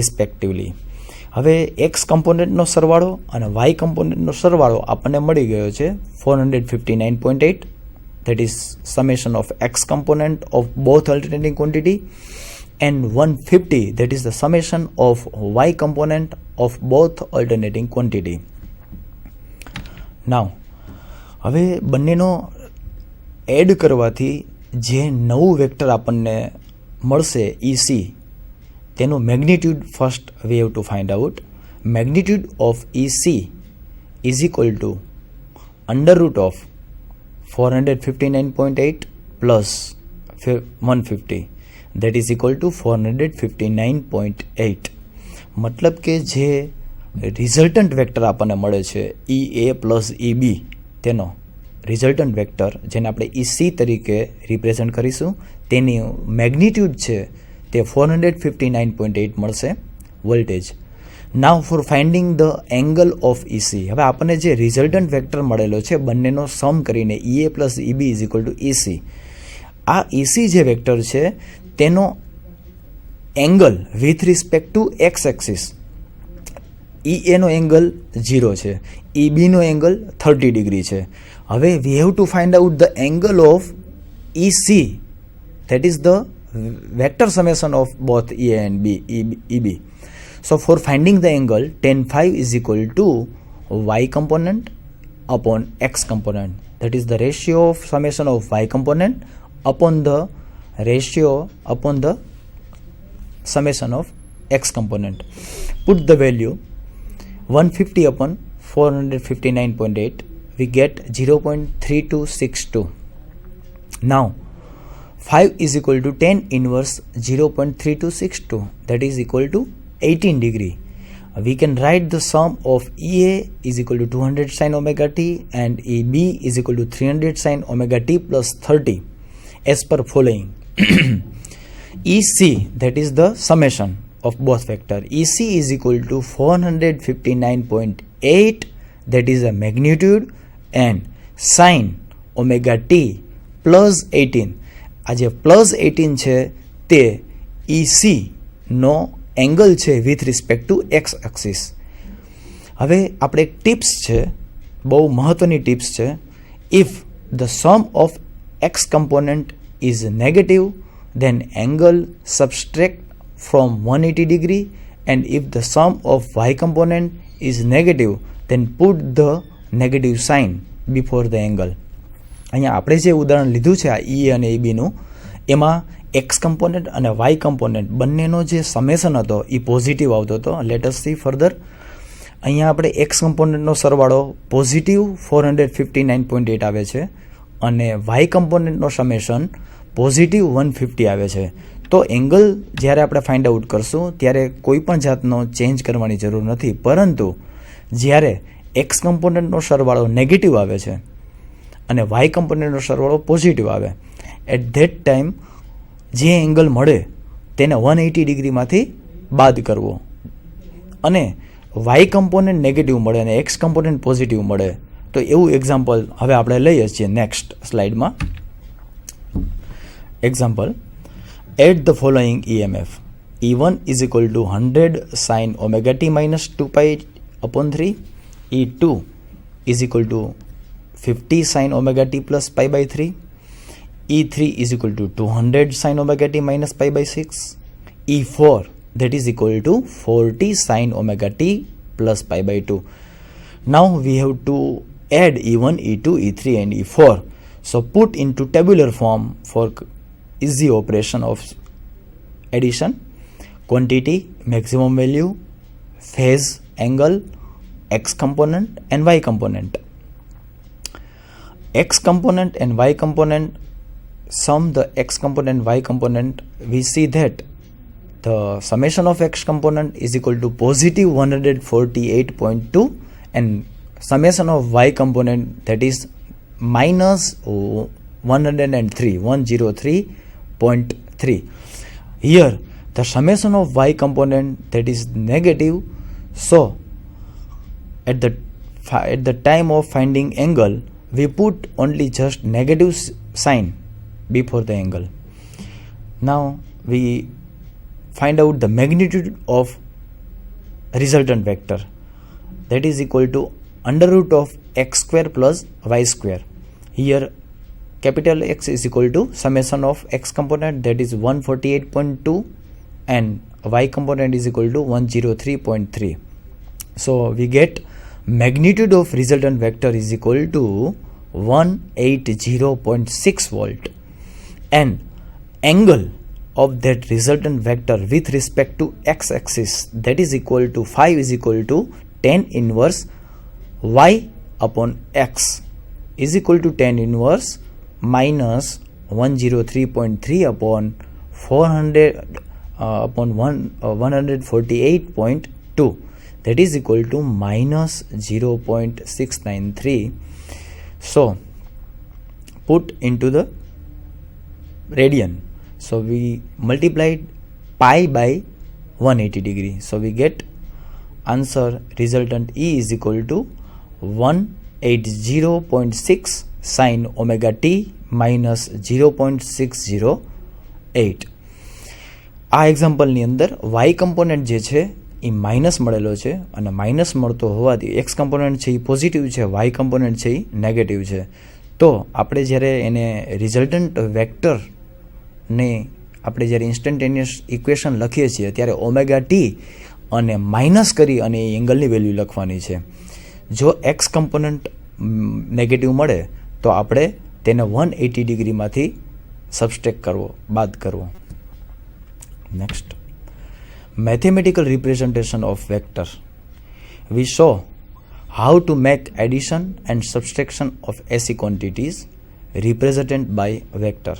Respectively. હવે x કમ્પોનન્ટનો સરવાળો અને વાય કમ્પોનન્ટનો સરવાળો આપણને મળી ગયો છે 459.8. that is summation of x component of both alternating quantity, and 150 that is the summation of y component of both alternating quantity. Now હવે બંનેનો એડ કરવાથી જે નવું વેક્ટર આપણને મળશે EC, તેનું magnitude first V have to find out. Magnitude of EC is equal two under root of 459.8 plus 150, that is equal to 459.8. મતલબ કે જે રિઝલ્ટન્ટ વેક્ટર આપણને મળે છે EA પ્લસ EB, તેનો રિઝલ્ટન્ટ વેક્ટર જેને આપણે EC તરીકે રિપ્રેઝન્ટ કરીશું, તેની મેગ્નિટ્યુડ છે તે 459.8 મળશે voltage. Now for finding the angle of EC. હવે આપણને જે રિઝલ્ટન્ટ વેક્ટર મળેલો છે બંનેનો સમ કરીને EA plus EB is equal to EC. આ EC જે વેક્ટર છે તેનો angle with respect to x axis, EA નો એંગલ 0 છે, EB નો એંગલ 30 ડિગ્રી છે. હવે we have to find out the angle of EC, that is the vector summation of both EA and EB. So for finding the angle, tan phi is equal to y component upon x component. That is the ratio of summation of y component upon the ratio upon the summation of x component. Put the value 150 upon 459.8. We get 0.3262. Now 5 is equal to tan inverse 0.3262. That is equal to 18 degree. We can write the sum of EA is equal to 200 sin omega t and EB is equal to 300 sin omega t plus 30 as per following. EC, that is the summation of both vector. EC is equal to 459.8, that is a magnitude, and sin omega t plus 18. આ જે plus 18 છે તે EC નો angle છે with respect to x axis. હવે આપણે એક tips છે, બહુ મહત્વની ટિપ્સ છે. If the sum of X component is negative then angle subtract from 180 degree, and if the sum of y component is negative then put the negative sign before the angle. અહીંયા આપણે જે ઉદાહરણ લીધું છે આ E અને EB નું, એમાં એક્સ કમ્પોનન્ટ અને વાય કમ્પોનન્ટ બંનેનો જે સમેશન હતો એ પોઝિટિવ આવતો હતો. Let S C further. અહીંયા આપણે એક્સ કમ્પોનન્ટનો સરવાળો પોઝિટિવ 459.8 આવે છે અને વાય કમ્પોનન્ટનો સમેશન પોઝિટિવ 150 આવે છે. તો એંગલ જ્યારે આપણે ફાઇન્ડ આઉટ કરશું ત્યારે કોઈ પણ જાતનો ચેન્જ કરવાની જરૂર નથી, પરંતુ જ્યારે એક્સ કમ્પોનન્ટનો સરવાળો નેગેટિવ આવે છે અને વાય કમ્પોનન્ટનો સરવાળો પોઝિટિવ આવે, એટ ધેટ ટાઈમ જે એંગલ મળે તેને 180 ડિગ્રીમાંથી બાદ કરવો, અને વાય કમ્પોનન્ટ નેગેટિવ મળે અને એક્સ કમ્પોનન્ટ પોઝિટિવ મળે. તો એવું એક્ઝામ્પલ હવે આપણે લઈએ છીએ નેક્સ્ટ સ્લાઇડમાં. Example, at the following EMF. E1 is equal to 100 sin omega t minus 2 pi upon 3. E2 is equal to 50 sin omega t plus pi by 3. E3 is equal to 200 sin omega t minus pi by 6. E4 that is equal to 40 sin omega t plus pi by 2. Now we have to add E1, E2, E3 and E4. So put into tabular form for easy operation of addition. Quantity, maximum value, phase, angle, x component and y component. X component and y component, sum the x component y component, we see that the summation of x component is equal to positive 148.2 and summation of y component, that is minus 103.3. Here the summation of y component, that is negative, so at the time of finding angle we put only just negative sign before the angle. Now we find out the magnitude of resultant vector, that is equal to under root of x square plus y square. Here capital X is equal to summation of x component, that is 148.2, and y component is equal to 103.3. So we get magnitude of resultant vector is equal to 180.6 volt, and angle of that resultant vector with respect to x-axis, that is equal to phi is equal to tan inverse y upon x is equal to tan inverse minus 103.3 upon 400 upon 148.2, that is equal to minus 0.693. So put into the radian. So we multiplied pi by 180 degree. So we get answer resultant E is equal to 180.6 sin omega t minus 0.608. આ એક્ઝામ્પલની અંદર Y component જે છે એ minus મળેલો છે, અને minus મળતો હોવાથી x component છે એ પોઝિટિવ છે, વાય કમ્પોનન્ટ છે એ નેગેટિવ છે. તો આપણે જ્યારે એને રિઝલ્ટન્ટ વેક્ટરને આપણે જ્યારે ઇન્સ્ટન્ટેનિયસ ઇક્વેશન લખીએ છીએ ત્યારે ઓમેગા ટી અને માઇનસ કરી અને એ એંગલની વેલ્યુ લખવાની છે. જો એક્સ કમ્પોનન્ટ નેગેટિવ મળે તો આપણે તેને 180 ડિગ્રીમાંથી સબસ્ટ્રેક્ટ કરવો, બાદ કરવો. Next, mathematical representation of vector. We saw how to make addition and subtraction of AC quantities represented by vector.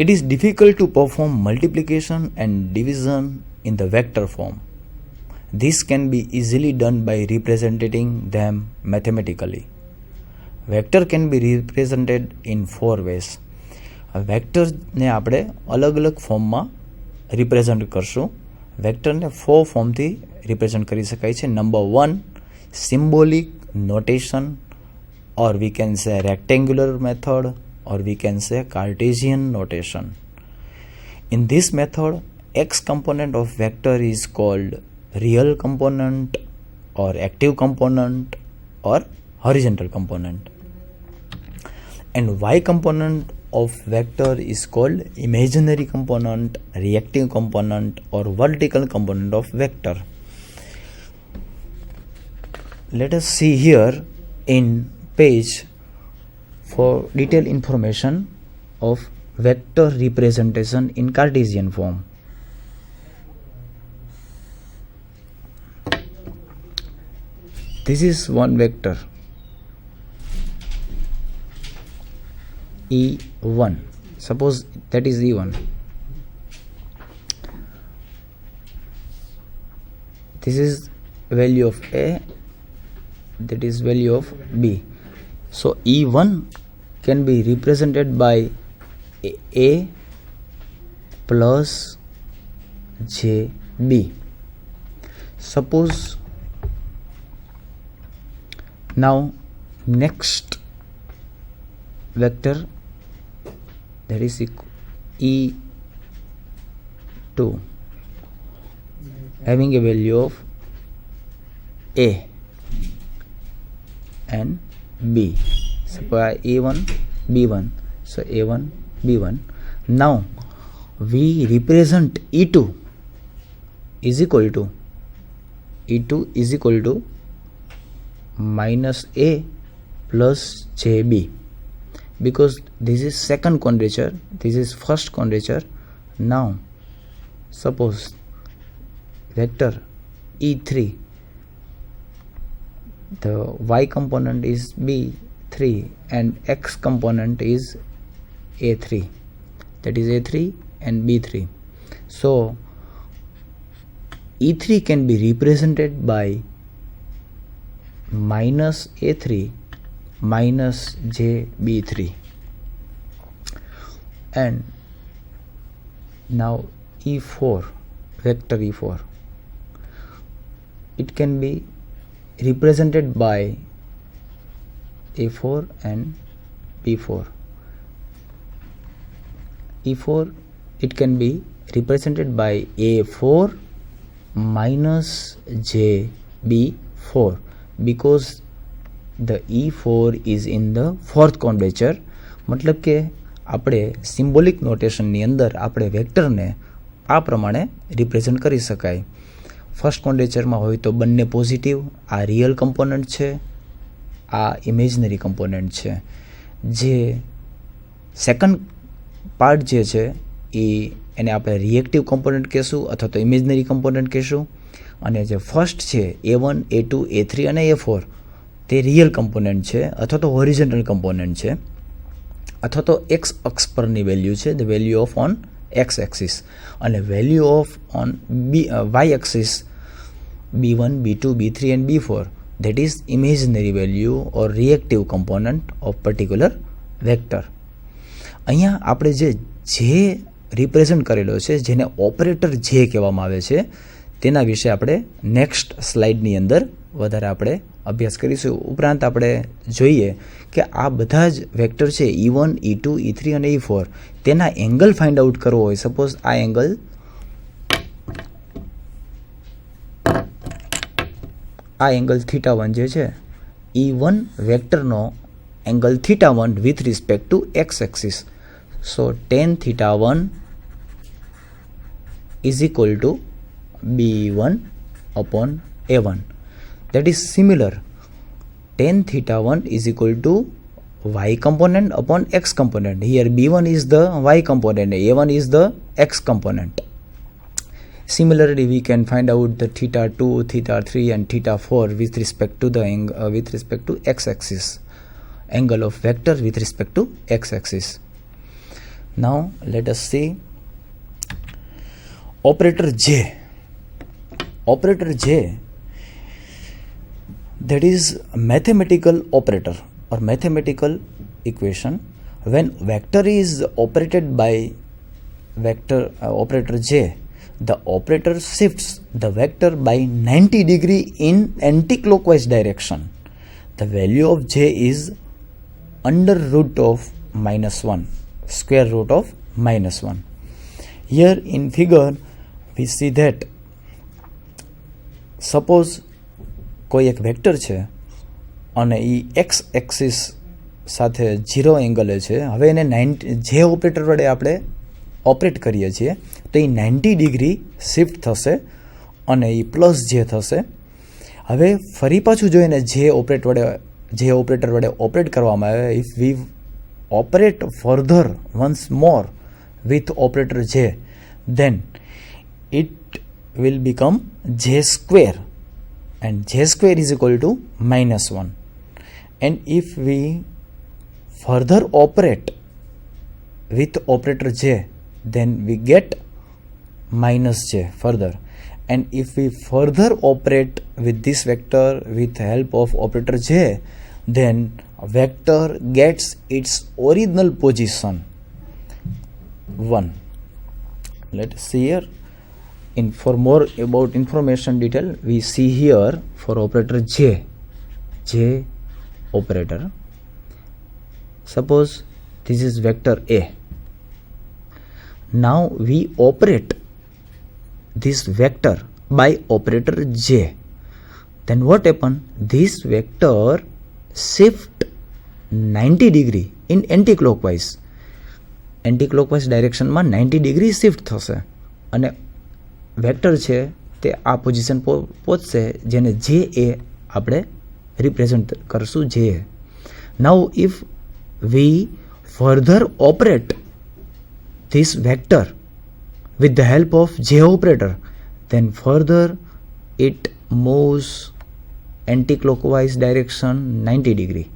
It is difficult to perform multiplication and division in the vector form. This can be easily done by representing them mathematically. Vector can be represented in 4 ways. Vector ને આપણે અલગ અલગ ફોર્મમાં represent કરશું. વેક્ટરને 4 ફોર્મથી represent કરી શકાય છે. Number 1, symbolic notation, or we can say rectangular method, or we can say Cartesian notation. In this method, x component of vector is called real component, or active component, or horizontal component, and y component of vector is called imaginary component, reactive component, or vertical component of vector. Let us see here in page for detailed information of vector representation in Cartesian form. This is one vector E1. Suppose that is E1. This is value of A, that is value of B. So E1 can be represented by A plus JB. Suppose now next vector, that is E2, having a value of A and B. Suppose A1, B1, so A1, B1. Now we represent E2 is equal to minus A plus JB, because this is second quadrature, this is first quadrature. Now suppose vector E3, the y component is B3 and x component is A3, that is A3 and B3. So E3 can be represented by minus A3 minus JB3, and now E4, vector E4, it can be represented by A4 and B4. E4, it can be represented by A4 minus JB4 because the E4 is in the fourth quadrature. મતલબ કે આપણે symbolic નોટેશનની અંદર આપણે વેક્ટરને આ પ્રમાણે represent કરી શકાય. ફર્સ્ટ ક્વોડ્રેચરમાં હોય તો બંને પોઝિટિવ, આ રિયલ કમ્પોનન્ટ છે, આ ઇમેજનરી કમ્પોનન્ટ છે. જે સેકન્ડ પાર્ટ જે છે એને આપણે રિએક્ટિવ કમ્પોનન્ટ કહેશું અથવા તો ઇમેજનરી કમ્પોનન્ટ કહેશું. અને જે ફર્સ્ટ છે A1, A2, A3 અને A4 તે રિયલ કમ્પોનન્ટ છે અથવા તો હોરિઝોન્ટલ કમ્પોનન્ટ છે અથવા તો એક્સ અક્ષ પરની વેલ્યુ છે, the value of on x axis. અને value of on y axis B1, B2, B3 and B4 that is imaginary value or reactive component of particular vector. અહીંયા આપણે જે રિપ્રેઝન્ટ કરેલો છે જેને ઓપરેટર જે કહેવામાં આવે છે તેના વિશે આપણે નેક્સ્ટ સ્લાઇડની અંદર વધારે આપણે અભ્યાસ કરીશું. ઉપરાંત આપણે જોઈએ કે આ બધા જ વેક્ટર છે E1, E2, E3 અને E4 તેના એંગલ ફાઇન્ડ આઉટ કરવો હોય. સપોઝ આ એંગલ θ1 જે છે E1 વેક્ટરનો angle θ1 with respect to x axis. So tan θ1 is equal to B1 upon A1. That is similar. Tan θ1 is equal to y component upon x component. Here B1 is the y component, A1 is the x component. Similarly, we can find out the θ2, θ3 and θ4 with respect to the x-axis, angle of vector with respect to x-axis. Now let us see operator J. Operator J, that is mathematical operator or mathematical equation. When vector is operated by operator J, the operator shifts the vector by 90 degree in anti-clockwise direction. The value of J is under root of -1, square root of -1. Here in figure we see that suppose કોઈ એક vector છે અને એ x axis સાથે 0 એંગલે છે. હવે એને જે operator વડે આપણે ઓપરેટ કરીએ છીએ તો એ 90 ડિગ્રી શિફ્ટ થશે અને એ પ્લસ જે થશે. હવે ફરી પાછું જો એને જે ઓપરેટર વડે ઓપરેટ કરવામાં આવે, if V operate further once more with operator જે, then it will become j square and j square is equal to -1. And if we further operate with operator j, then we get -j further. And if we further operate with this vector with help of operator j, then vector gets its original position 1. Let us see here. For more about information detail, we see here for operator J operator. Suppose this is vector A. Now we operate this vector by operator J. Then what happen? This vector shift 90 degree in anti-clockwise. Anti-clockwise direction માં 90 degree shift થશે અને vector છે તે આ position પહોંચશે જેને જે એ આપણે રિપ્રેઝન્ટ કરશું જે. Now if we further operate this vector with the help of j operator, then further it moves anti-clockwise direction 90 degree.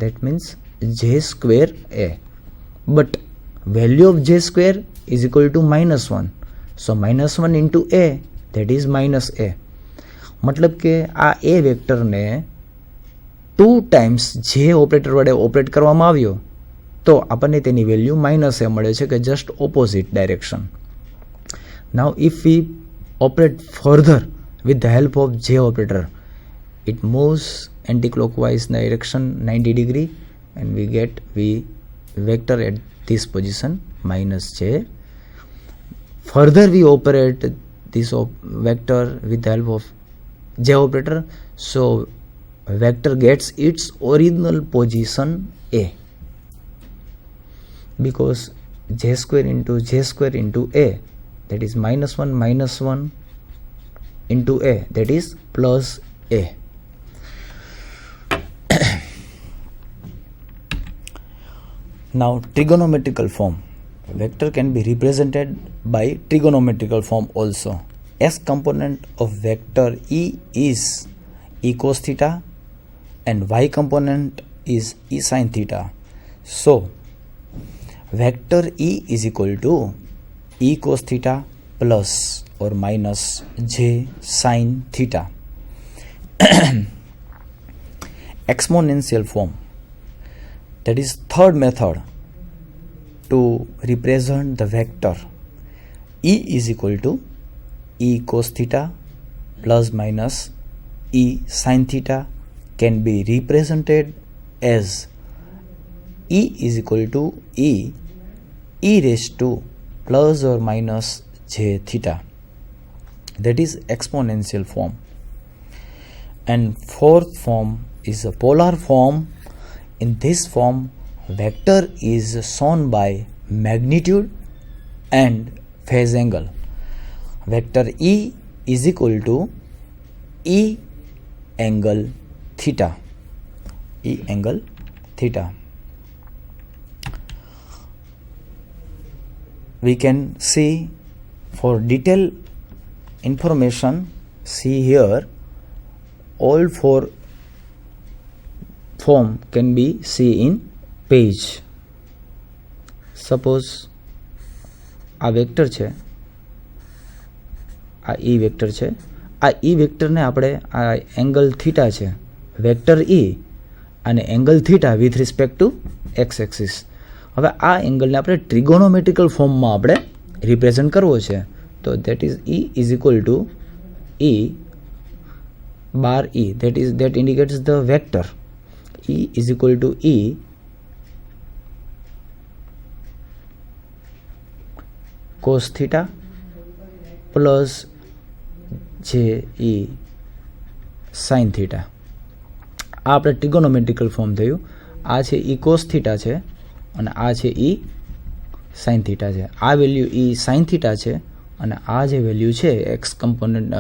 That means j square a. But value of j square is equal to -1. So -1 into a, that is -a. मतलब કે આ a વેક્ટરને 2 times j operator વડે operate કરવામાં આવ્યો તો આપણને તેની વેલ્યુ -a મળે છે કે just opposite direction. Now if V operate further with the help of j operator, it moves anti-clockwise direction 90 degree and we get vector at this position -j. Further we operate this vector with the help of J operator. So vector gets its original position A, because J square into A, that is -1 into A, that is plus A. Now trigonometrical form. Vector can be represented by trigonometrical form also. S component of vector E is E cos theta and Y component is E sin theta. So vector E is equal to E cos theta plus or minus J sin theta. Exponential form, that is third method to represent the vector. E is equal to E cos theta plus minus E sin theta can be represented as E is equal to E raised to plus or minus J theta. That is exponential form. And fourth form is a polar form. In this form, vector is shown by magnitude and phase angle. Vector E is equal to E angle theta. E angle theta. We can see, for detailed information, see here, all four form can be seen in page. Suppose આ vector છે, આ ઈ vector છે, આ ઈ વેક્ટરને આપણે, આ angle theta છે, vector ઈ અને angle theta with respect to x axis. હવે આ એંગલને આપણે ટ્રિગોનોમેટ્રિકલ ફોર્મમાં આપણે રિપ્રેઝેન્ટ કરવો છે. તો that is E is equal two E bar E, that indicates the vector. E is equal to E cos theta plus J E sin theta. આ આપણે ટ્રિગોનોમેટ્રિકલ ફોર્મ થયું. આ છે E cos theta છે અને આ છે E sin theta છે. આ વેલ્યુ E sin theta છે અને આ જે વેલ્યુ છે x કમ્પોનન્ટ